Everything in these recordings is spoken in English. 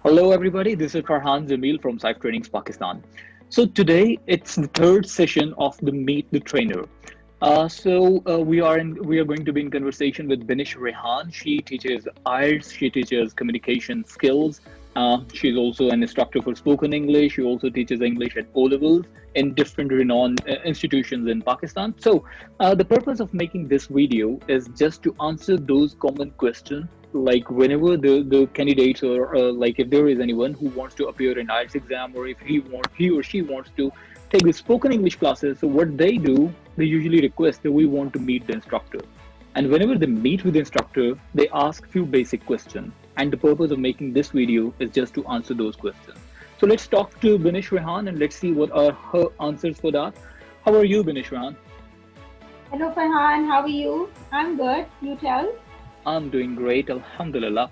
Hello, everybody. This is Farhan Jamil from Saif Trainings, Pakistan. So today it's the third session of the Meet the Trainer. We are going to be in conversation with Binish Rehan. She teaches IELTS. She teaches communication skills. She's also an instructor for spoken English. She also teaches English at O levels in different renowned institutions in Pakistan. The purpose of making this video is just to answer those common questions. Like whenever the candidates or like if there is anyone who wants to appear in IELTS exam, or if he or she wants to take the spoken English classes, so what they do, they usually request that we want to meet the instructor. And whenever they meet with the instructor, they ask few basic questions. And the purpose of making this video is just to answer those questions. So let's talk to Binish Rehan and let's see what are her answers for that. How are you, Binish Rehan? Hello Farhan, how are you? I'm good. You tell? I'm doing great, Alhamdulillah.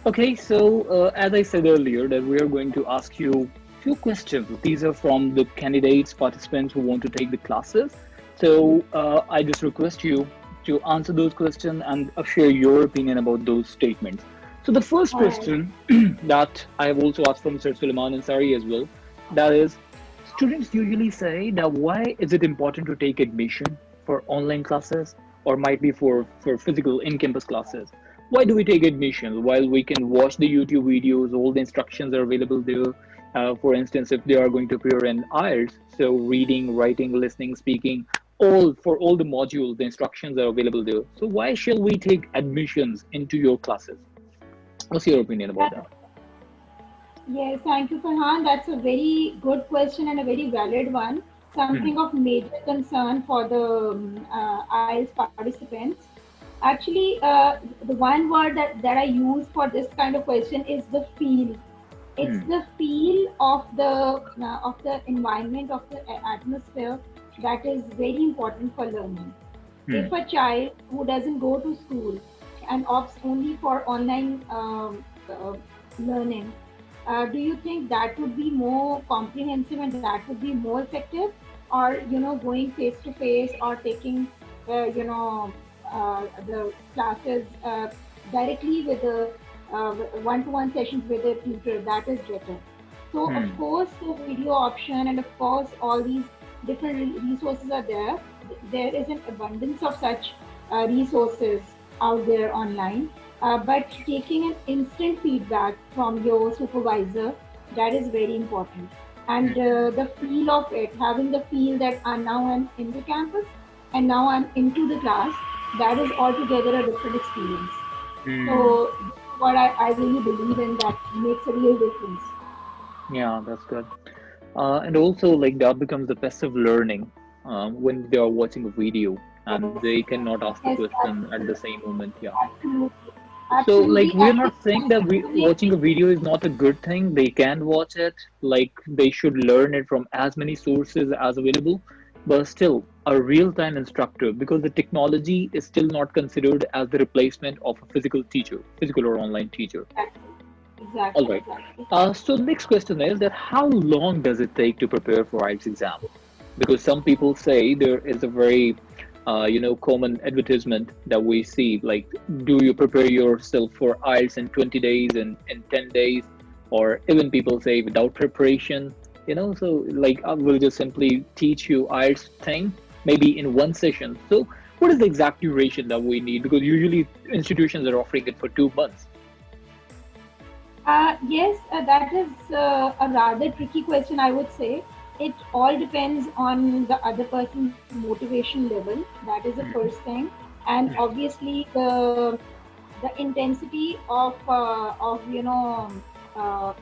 Okay, so as I said earlier, that we are going to ask you few questions. These are from the candidates, participants who want to take the classes. I just request you to answer those questions and share your opinion about those statements. So the first All right. question that I have also asked from Sir Suleiman Ansari as well, that is, students usually say that why is it important to take admission for online classes or might be for physical in-campus classes? Why do we take admissions while we can watch the YouTube videos? All the instructions are available there. For instance, if they are going to appear in IELTS, so reading, writing, listening, speaking, all the modules, the instructions are available there. So why shall we take admissions into your classes? What's your opinion about that? Yes, thank you Farhan. That's a very good question and a very valid one. Hmm. Something of major concern for the IELTS participants. Actually, the one word that I use for this kind of question is the feel. It's Hmm. the feel of the environment, of the atmosphere, that is very important for learning. Hmm. If a child who doesn't go to school and opts only for online learning, do you think that would be more comprehensive and that would be more effective, or going face to face or taking the classes directly with the one-to-one sessions with a tutor, that is better? So of Hmm. course the video option, and of course all these different resources are there. There is an abundance of such resources out there online. But taking an instant feedback from your supervisor, that is very important. And the feel of it, having the feel that now I'm in the campus and now I'm into the class, that is altogether a different experience. Hmm. So this is what I really believe in, that makes a real difference. Yeah, that's good. And also, like that becomes the passive learning when they are watching a video and Yes, they cannot ask the yes, question at the absolutely, same moment. Yeah. absolutely, So, like, absolutely. we are And not saying that we effectively, watching a video is not a good thing. They can watch it. Like, they should learn it from as many sources as available. But still, a real-time instructor, because the technology is still not considered as the replacement of a physical teacher, physical or online teacher. exactly, All exactly, right. exactly. So the next question is that how long does it take to prepare for IELTS exam? Because some people say there is a very common advertisement that we see, like, do you prepare yourself for IELTS in 20 days and in 10 days, or even people say without preparation, so like I will just simply teach you IELTS thing maybe in one session. So what is the exact duration that we need? Because usually institutions are offering it for 2 months. Yes, that is a rather tricky question, I would say. It all depends on the other person's motivation level. That is the first Hmm. thing, and obviously the intensity of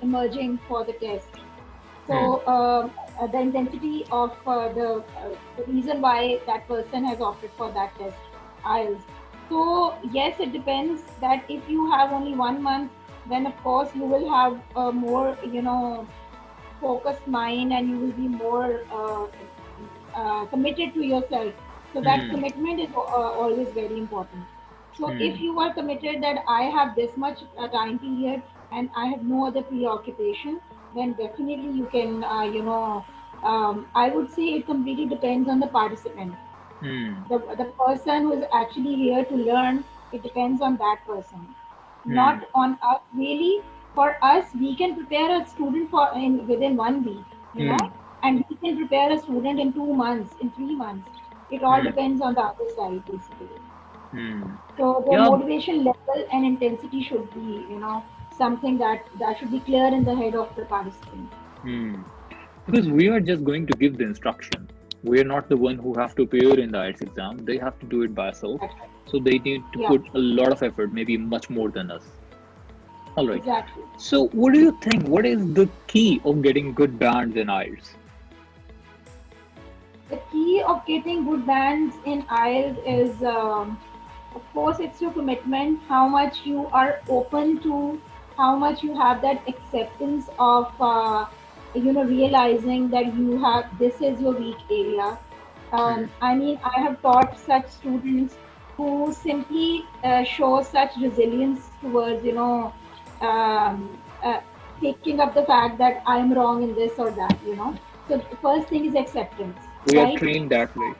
emerging for the test. Hmm. So the intensity of the reason why that person has opted for that test, IELTS. So yes, it depends that if you have only 1 month, then of course you will have a more focused mind, and you will be more committed to yourself. So that Hmm. commitment is always very important. So if Hmm. you are committed that I have this much time period and I have no other preoccupation, then definitely you can, I would say it completely depends on the participant. Hmm. The person who is actually here to learn, it depends on that person, Hmm. not on us really. for us, we can prepare a student for in within 1 week, you know, Hmm. and we can prepare a student in 2 months, in 3 months. It all Hmm. depends on the other side, basically. Hmm. So the Yeah. motivation level and intensity should be, something that should be clear in the head of the participant. Hmm. Because we are just going to give the instruction. We are not the one who have to appear in the IELTS exam. They have to do it by themselves. Exactly. So they need to Yeah, put a lot of effort, maybe much more than us. All right. exactly. So what do you think? What is the key of getting good bands in IELTS? The key of getting good bands in IELTS is, of course, it's your commitment, how much you are open to, how much you have that acceptance of, realizing that you have this is your weak area. Hmm. I mean, I have taught such students who simply show such resilience towards, taking up the fact that I'm wrong in this or that. So the first thing is acceptance, We are right? trained that way.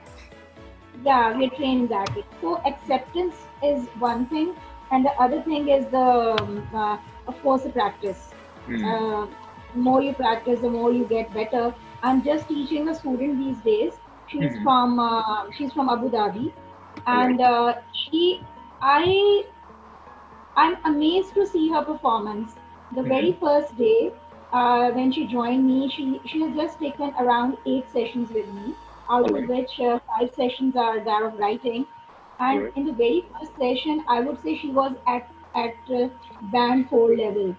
Yeah, we're trained that way. So acceptance is one thing, and the other thing is of course, the practice. Hmm. Uh, the more you practice, the more you get better. I'm just teaching a student these days. Hmm. She's from Abu Dhabi, All right. and I I'm amazed to see her performance. The very Hmm. first day when she joined me, she has just taken around 8 sessions with me, out All of right. which 5 sessions are that of writing. All And right. in the very first session, I would say she was at band 4 level.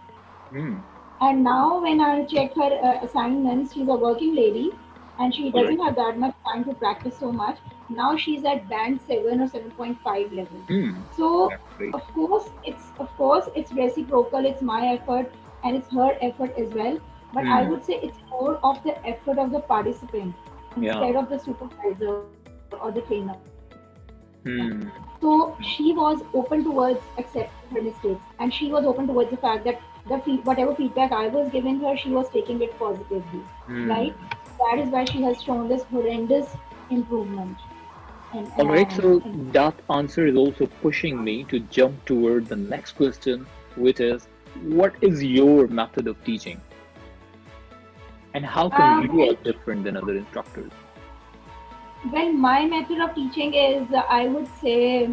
Hmm. And now, when I check her assignments, she's a working lady and she All right. doesn't have that much time to practice so much. Now she's at band 7 or 7.5 level. Hmm. So, That's great. of course, it's reciprocal. It's my effort and it's her effort as well. But I Hmm. would say it's more of the effort of the participant Yeah. instead of the supervisor or the trainer. So she Hmm. was open towards accepting her mistakes, and she was open towards the fact that whatever feedback I was giving her, she was taking it positively, right? Hmm. That is why she has shown this horrendous improvement. All right. So In that answer is also pushing me to jump toward the next question, which is, what is your method of teaching, and how come you well, are different than other instructors? well, my method of teaching is, I would say,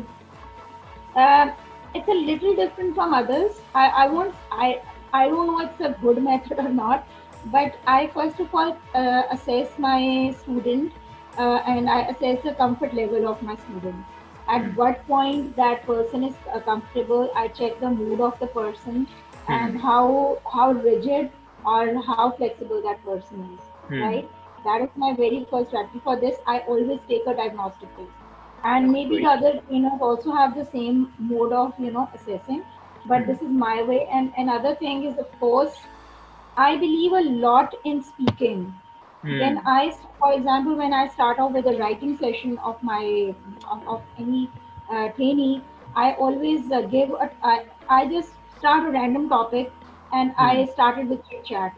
Um, it's a little different from others. I won't. I don't know it's a good method or not, but I first of all assess my student, and I assess the comfort level of my student. At Hmm. what point that person is comfortable, I check the mood of the person and Hmm. how rigid or how flexible that person is. Hmm. Right. That is my very first strategy. For this, I always take a diagnostic test, and That's maybe the great. other trainers also have the same mode of assessing, but Hmm. this is my way. And another thing is, of course, I believe a lot in speaking. When Hmm. for example, when I start off with a writing session of any trainee, I always I just start a random topic, and I Hmm. started with chit chat,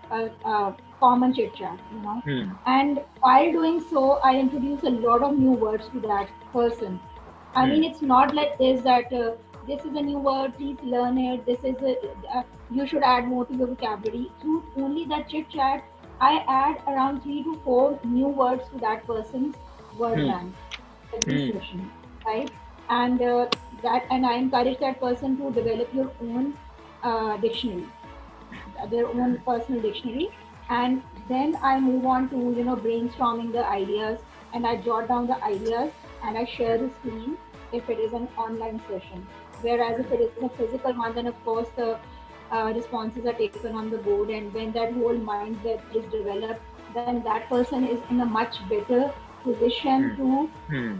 common chit chat. Hmm. And while doing so, I introduce a lot of new words to that person. I mean, Hmm. it's not like this that this is a new word, please learn it. You should add more to your vocabulary. Through only that chit chat, I add around 3 to 4 new words to that person's word Hmm. bank every Hmm. session, right? And and I encourage that person to develop your own dictionary, their own Hmm. personal dictionary. And then I move on to brainstorming the ideas, and I jot down the ideas and I share Hmm. the screen if it is an online session. Whereas if it is a physical one, then of course the responses are taken on the board, and when that whole mindset is developed, then that person is in a much better position Hmm. to Hmm.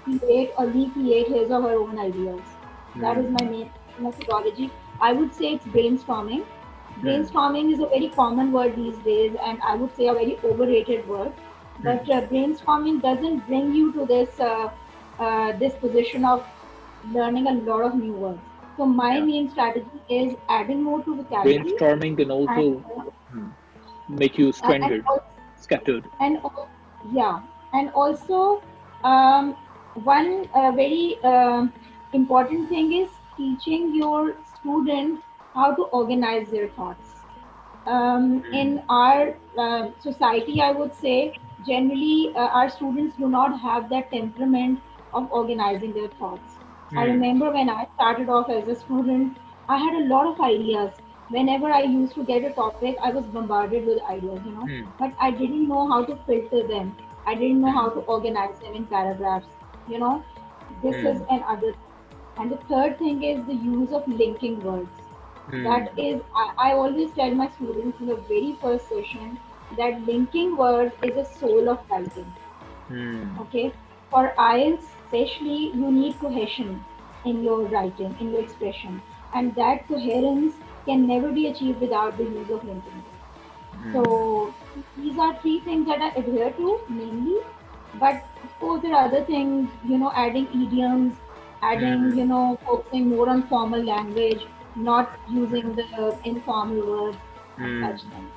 create or recreate his or her own ideas. That is my Hmm. main methodology. I would say it's brainstorming. Hmm. Brainstorming is a very common word these days, and I would say a very overrated word. But Hmm. brainstorming doesn't bring you to this position of learning a lot of new words. So my Yeah. main strategy is adding more to vocabulary, Brainstorming can and also make you uh, and stranded, also, scattered. and yeah, and also um, one very important thing is teaching your student how to organize their thoughts. In Mm, our society, I would say generally our students do not have that temperament of organizing their thoughts. I mm, remember when I started off as a student, I had a lot of ideas. Whenever I used to get a topic, I was bombarded with ideas, mm, but I didn't know how to filter them. I didn't know how to mm, organize them in paragraphs. You know, this is mm, another. And the third thing is the use of linking words. That mm, is, I always tell my students in the very first session that linking words is the soul of writing. mm. Okay, for IELTS, especially, you need cohesion in your writing, in your expression, and that coherence can never be achieved without the use of linking words. Mm. So these are three things that I adhere to mainly. But of course, there are other things, adding idioms, Mm. focusing more on formal language, not using the informal words and such Mm. things.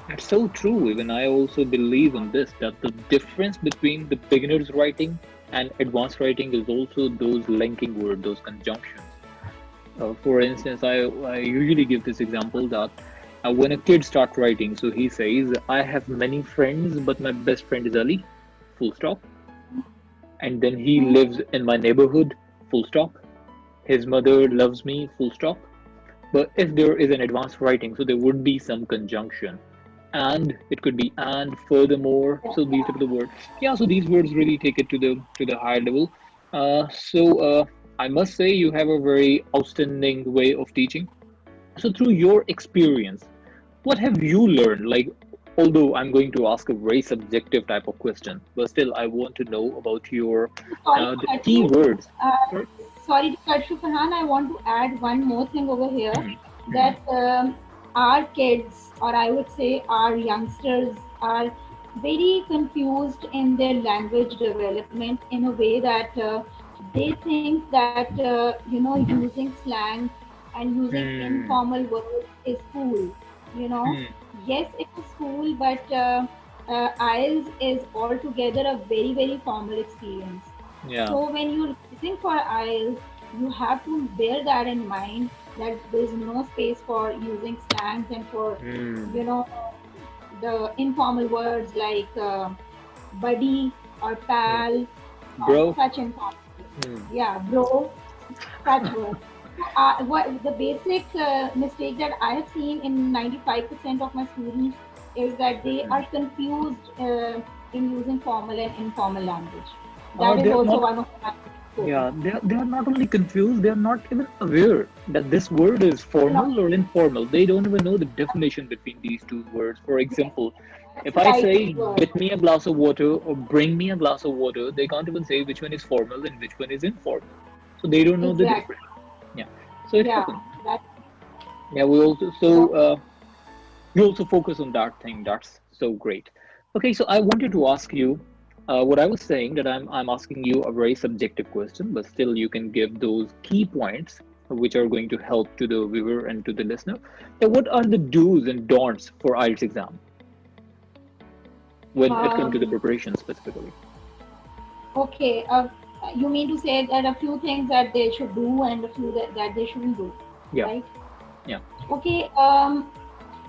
It's so true. Even I also believe in this that the difference between the beginner's writing and advanced writing is also those linking words, those conjunctions. For instance, I usually give this example that when a kid starts writing, so he says, I have many friends, but my best friend is Ali, full stop. And then he Hmm. lives in my neighborhood, full stop. His mother loves me, full stop. But if there is an advanced writing, so there would be some conjunction. And it could be and furthermore. Yeah, So these are the words. Yeah, so these words really take it to the higher level. So I must say you have a very outstanding way of teaching. So through your experience, what have you learned? Like, although I'm going to ask a very subjective type of question, but still I want to know about your sorry to the cut key you. words. Uh, Sorry? Sorry to cut you, Farhan. I want to add one more thing over here Hmm. Hmm. that our kids, or I would say our youngsters, are very confused in their language development in a way that they think that using slang and using Hmm. informal words is cool. You know, Hmm. yes, it is cool, but IELTS is altogether a very formal experience. Yeah. So when you're using for IELTS, you have to bear that in mind that there's no space for using slangs and for Hmm. you know the informal words like buddy or Yeah. pal, not Bro. such informal. Hmm. Yeah, bro, such words. So, what the basic mistake that I have seen in 95% of my students is that they Hmm. are confused in using formal and informal language. That is They're also not. one of my focus. Yeah, they are not only confused. They are not even aware that this word is No, formal or informal. They don't even know the definition between these two words. For yes, example, that's if the I right say word. "get me a glass of water" or "bring me a glass of water," they can't even say which one is formal and which one is informal. So they don't know the Exactly. difference. Yeah, so it Yeah, happens. that. Yeah, we also So you also focus on that thing. That's so great. Okay, so I wanted to ask you what I was saying that I'm asking you a very subjective question, but still you can give those key points which are going to help to the viewer and to the listener. That what are the do's and don'ts for IELTS exam when it comes to the um, preparation specifically? okay. You mean to say that a few things that they should do and a few that they shouldn't do, Yeah, right? yeah. Okay.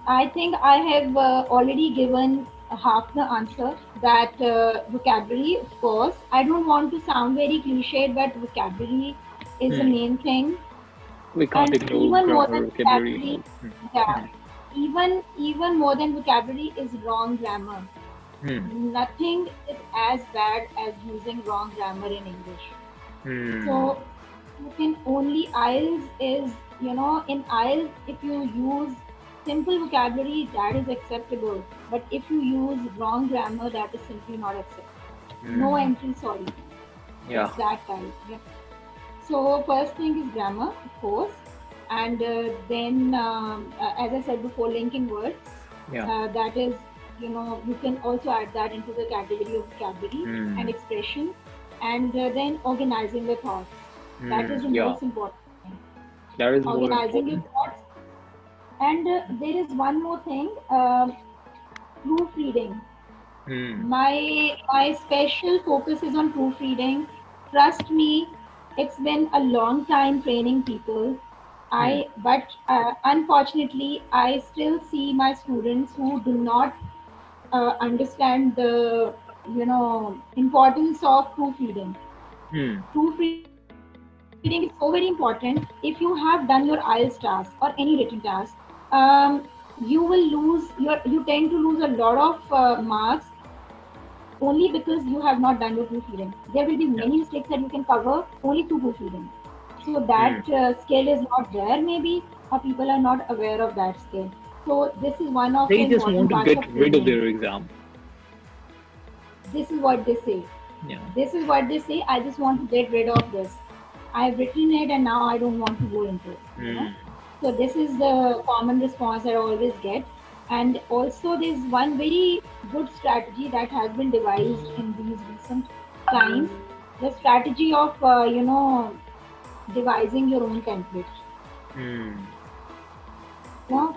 I think I have already given half the answer. That vocabulary, of course. I don't want to sound very cliched, but vocabulary is the Hmm. main thing. We can't And ignore even more than grammar, vocabulary, and vocabulary, all. Hmm. yeah, Hmm. even more than vocabulary is wrong grammar. Hmm. Nothing is as bad as using wrong grammar in English. Hmm. So you can only IELTS is, in IELTS, if you use simple vocabulary, that is acceptable. But if you use wrong grammar, that is simply not acceptable. No Hmm. entry, sorry. Yeah. It's that type. Yeah. So first thing is grammar, of course, and then, as I said before, linking words. Yeah. That is, you can also add that into the category of vocabulary and Hmm. expression, and then organizing the thoughts. That is Hmm. the Yeah. most important thing. That is more Organizing your important. thoughts, and there is one more thing: proofreading. Hmm. My special focus is on proofreading. Trust me, it's been a long time training people. Hmm. But unfortunately, I still see my students who do not understand the importance of proofreading. Hmm. Proofreading is so very important. If you have done your IELTS task or any written task, um, you will lose you tend to lose a lot of marks only because you have not done your proofreading. There will be many Yeah. mistakes that you can cover only through proofreading. So Hmm. that skill is not there maybe, or people are not aware of that skill. So this is one of the They just want important to parts get of rid of training. their exam. This is what they say. Yeah. This is what they say. I just want to get rid of this. I've written it and now I don't want to go into it. Hmm. So this is the common response that I always get. And also there's one very good strategy that has been devised in these recent times. The strategy of devising your own template. Hmm.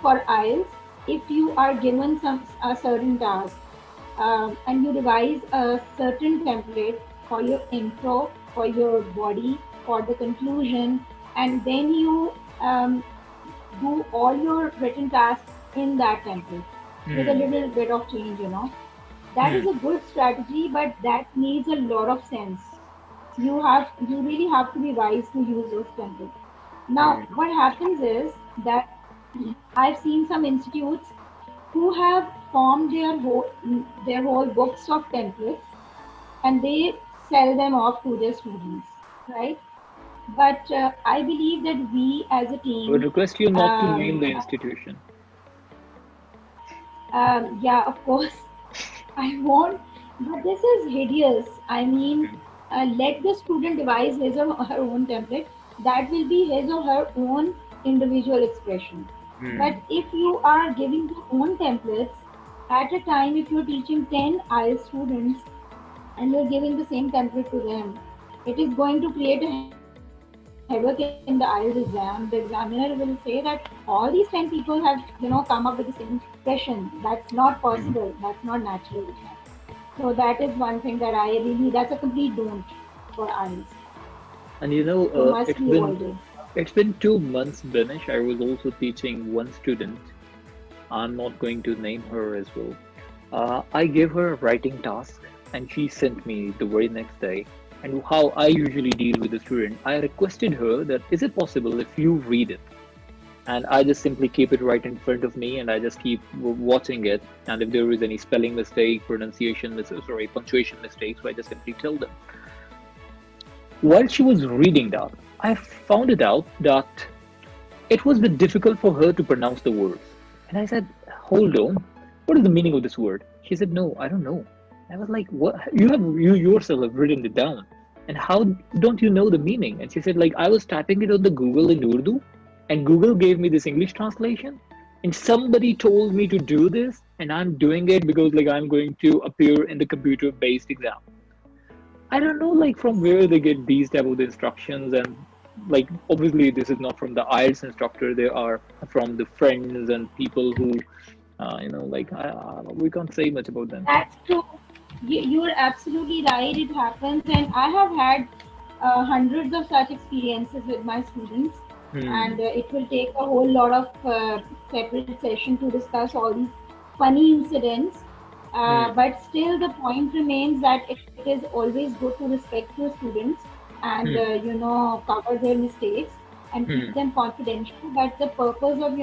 For IELTS, if you are given a certain task, and you devise a certain template for your intro, for your body, for the conclusion, and then you do all your written tasks in that template with a Hmm. little bit of change. That Hmm. is a good strategy, but that needs a lot of sense. You really have to be wise to use those templates. Now, Hmm. what happens is that I've seen some institutes who have formed their whole books of templates and they sell them off to their students, right? But I believe that we as a I would team, request you not to name um, the institution. yeah, of course, I won't, but this is hideous. I mean, Hmm. let the student devise his or her own template. That will be his or her own individual expression. But Hmm. if you are giving your own templates at a time, if you're teaching 10 IELTS students and you're giving the same template to them, it is going to create a havoc in the IELTS exam. The examiner will say that all these 10 people have, come up with the same expression. That's not possible. Hmm. That's not natural. So that is one thing that that's a complete don't for IELTS. And you So know, must be avoided. it's been 2 months, Banish. I was also teaching one student. I'm not going to name her as well. I gave her a writing task, and she sent me the very next day. And how I usually deal with the student, I requested her that is it possible if you read it, and I just simply keep it right in front of me, and I just keep watching it. And if there is any spelling mistake, pronunciation mistakes, sorry, punctuation mistakes, so I just simply tell them. While she was reading that, I found it out that it was a bit difficult for her to pronounce the words. And I said, hold on, what is the meaning of this word? She said, no, I don't know. I was like, what? You yourself have written it down. And how don't you know the meaning? And she said, like, I was typing it on the Google in Urdu, and Google gave me this English translation. And somebody told me to do this, and I'm doing it because like I'm going to appear in the computer-based exam. I don't know like from where they get these type of instructions, and like obviously this is not from the IELTS instructor. They are from the friends and people who like we can't say much about them. That's true. You're absolutely right. It happens, and I have had hundreds of such experiences with my students. And Hmm. it will take a whole lot of separate session to discuss all these funny incidents. Hmm. But still, the point remains that it is always good to respect your students and Hmm. cover their mistakes and keep Hmm. them confidential. But the purpose of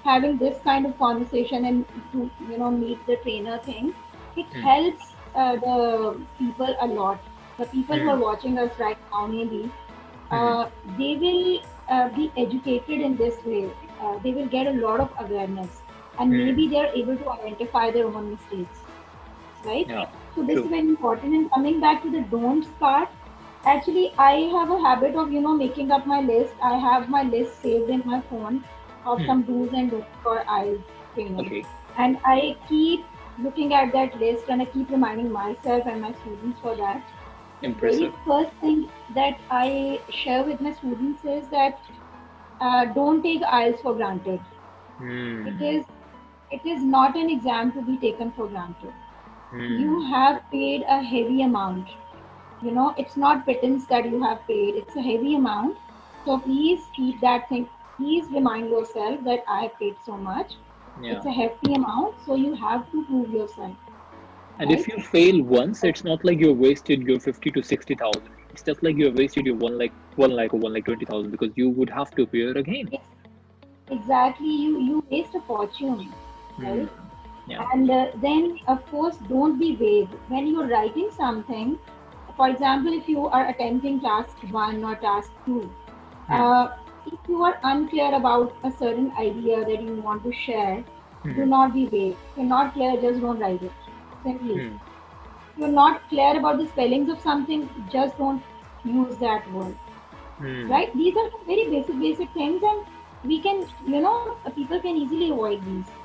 having this kind of conversation and to meet the trainer thing, it Hmm. helps the people a lot. The people who Hmm. are watching us right now, maybe Hmm. they will be educated in this way. They will get a lot of awareness, and Hmm. maybe they are able to identify their own mistakes, right? Yeah. So this is True. very important. And coming back to the don'ts part, actually, I have a habit of making up my list. I have my list saved in my phone of Hmm. some do's and don'ts for IELTS training, Okay. and I keep looking at that list and I keep reminding myself and my students for that. The very Impressive. first thing that I share with my students is that don't take IELTS for granted. It Hmm. is it is not an exam to be taken for granted. You Hmm. have paid a heavy amount. It's not pittance that you have paid. It's a heavy amount. So please keep that thing. please remind yourself that I have paid so much. Yeah. It's a hefty amount, so you have to prove yourself, And if right? you fail once, it's not like you've wasted your 50 to 60,000. It's just like you've wasted your 1 lakh or 1,20,000 because you would have to appear again. It's exactly, you waste a fortune, Hmm. right? Yeah. And then, of course, don't be vague when you're writing something. For example, if you are attempting task one or task two, Hmm. uh, if you are unclear about a certain idea that you want to share, do Hmm. not be vague. If you're not clear, just don't write it. Simply. Hmm. If you're not clear about the spellings of something, just don't use that word. Hmm. Right? These are very basic things, and we can, people can easily avoid these.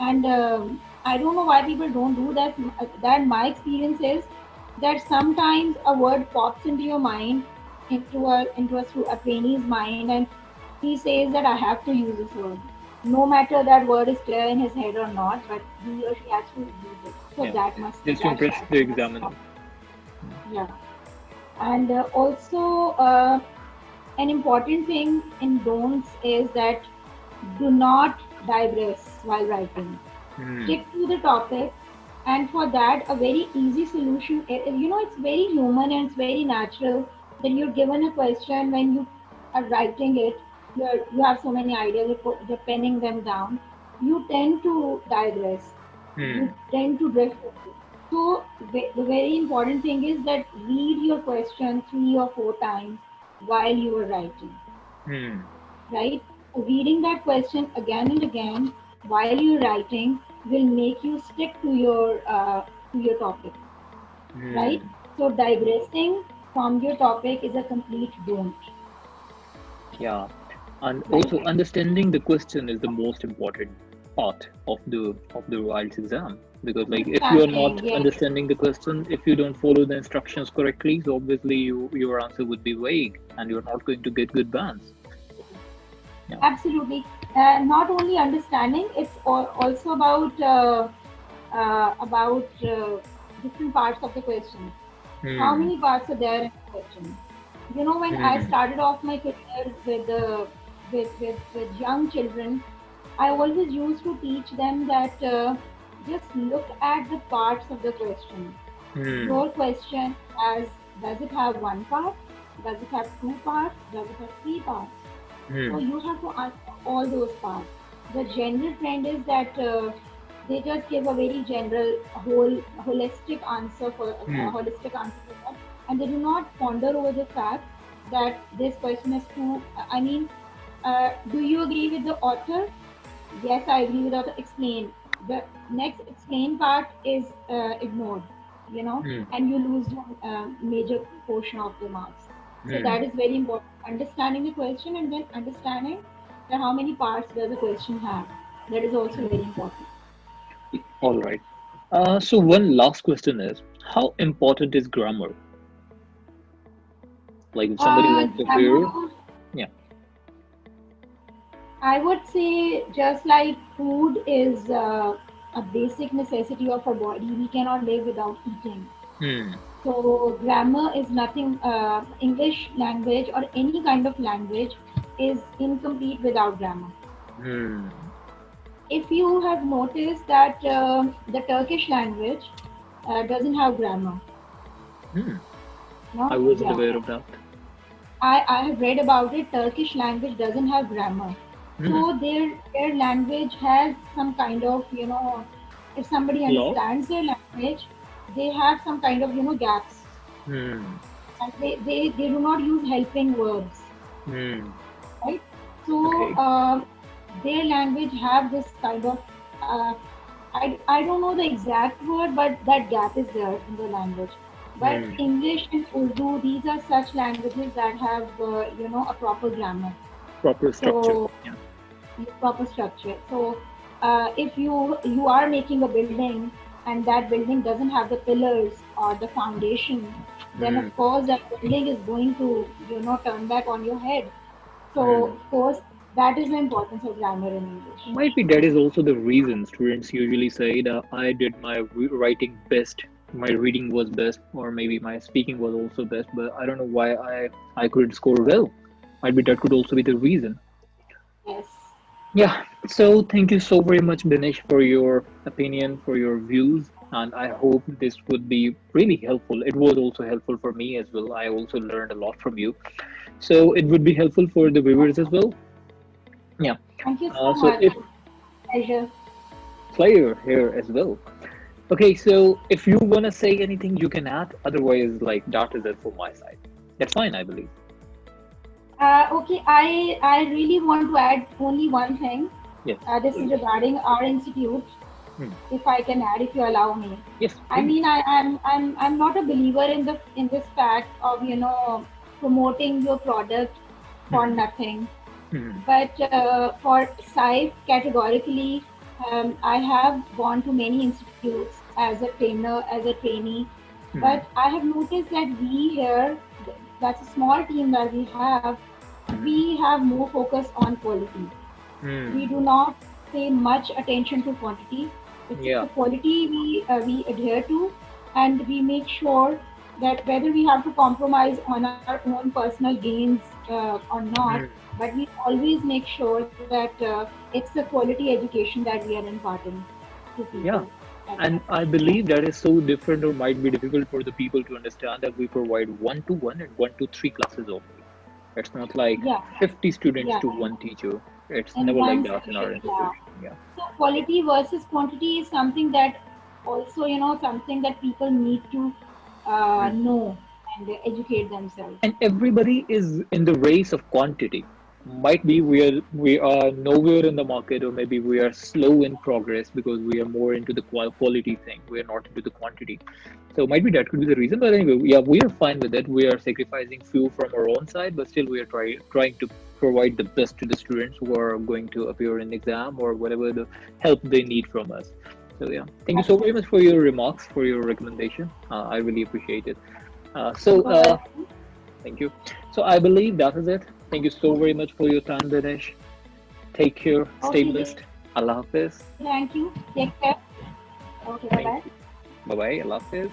And I don't know why people don't do that. That my experience is that sometimes a word pops into your mind, into a trainee's mind, and he says that I have to use this word, no matter that word is clear in his head or not, but he or she has to use it. So Yeah. that must Just to that impress the that must examiner. stop. Yeah. And also, an important thing in don'ts is that do not digress while writing. Hmm. Stick to the topic, and for that, a very easy solution, it's very human and it's very natural that you're given a question when you are writing it. You have so many ideas, you're penning them down, you tend to digress, you Hmm. tend to drift away. So the very important thing is that read your question 3 or 4 times while you are writing, Hmm. right? So reading that question again and again while you're writing will make you stick to your topic, right? Hmm. So digressing from your topic is a complete don't, Yeah. And right? also understanding the question is the most important part of the IELTS exam, because like if you are not Understanding, yes, understanding the question, if you don't follow the instructions correctly, so obviously your answer would be vague and you're not going to get good bands. Yeah. absolutely. Not only understanding, it's also about different parts of the question. How Hmm. many parts are there in the question? When I Hmm. started off my career with young children, I always used to teach them that just look at the parts of the question. Hmm. Your question has, does it have one part? Does it have two parts? Does it have three parts? So Hmm. you have to answer all those parts. The general trend is that they just give a very general, holistic answer for Hmm. that, and they do not ponder over the fact that this question is too. I mean, do you agree with the author? Yes, I agree with the author. Explain. The next explain part is ignored, Hmm. and you lose one major portion of the marks. So Hmm. that is very important. Understanding the question and then understanding that how many parts does the question have. That is also very important. All right. So one last question is, how important is grammar? Like if somebody wants to appear, Grammar, yeah. I would say, just like food is a basic necessity of our body, we cannot live without eating. Hmm. So grammar is nothing. English language or any kind of language is incomplete without grammar. Hmm. If you have noticed that the Turkish language doesn't have grammar, Hmm. I no, wasn't yeah, aware of that. I have read about it. Turkish language doesn't have grammar, Hmm. so their language has some kind of, if somebody Laws? understands their language, they have some kind of, gaps, Hmm. and they do not use helping verbs, Hmm. right? So Okay. their language have this kind of, I don't know the exact word, but that gap is there in the language. But Hmm. English and Urdu, these are such languages that have a proper grammar. Proper structure. So Yeah. proper structure. So if you are making a building and that building doesn't have the pillars or the foundation, then Hmm. of course that building is going to turn back on your head. So Hmm. of course that is the importance of grammar in English. Might be that is also the reason students usually say that I did my writing best, my reading was best, or maybe my speaking was also best, but I don't know why I couldn't score well. Might be that could also be the reason. Yes. Yeah, so thank you so very much, Dinesh, for your opinion, for your views, and I hope this would be really helpful. It was also helpful for me as well. I also learned a lot from you. So it would be helpful for the viewers as well. Yeah. Thank you so So much. if Pleasure. player here as well. Okay, so if you want to say anything, you can add. Otherwise, like that is it for my side. That's fine, I believe. Okay, I really want to add only one thing. Yes, This is please. regarding our institute. Hmm. If I can add, if you allow me. Yes, I please. mean, I'm not a believer in this fact of promoting your product for Hmm. nothing. Hmm. But for SIFE, categorically, I have gone to many institutes as a trainer, as a trainee. Hmm. But I have noticed that we here, that's a small team that we have, Hmm. we have more focus on quality. We Hmm. do not pay much attention to quantity. It's the Yeah. quality we adhere to, and we make sure that whether we have to compromise on our own personal gains or not, Hmm. but we always make sure that it's a quality education that we are imparting to people. Yeah. That's it. And I believe that is so different or might be difficult for the people to understand that we provide 1-to-1 and 1-to-3 classes only. It's not like Yeah, 50 students yeah. to one teacher. It's In never like one that in our session, yeah. institution. Yeah. So quality versus quantity is something that also, something that people need to Hmm. know and educate themselves. And everybody is in the race of quantity. Might be we are nowhere in the market, or maybe we are slow in progress because we are more into the quality thing. We are not into the quantity. So might be that could be the reason. But anyway, yeah, we are fine with it. We are sacrificing few from our own side, but still we are trying to provide the best to the students who are going to appear in exam or whatever the help they need from us. So yeah, thank you so very much for your remarks, for your recommendation. I really appreciate it. Uh, so You're uh, welcome. Thank you. So I believe that is it. Thank you so very much for your time, Dinesh. Take care. Stay Okay, blessed. Allah Hafiz. thank you. Take care. Okay, bye Thank bye. you. Bye bye. Allah Hafiz.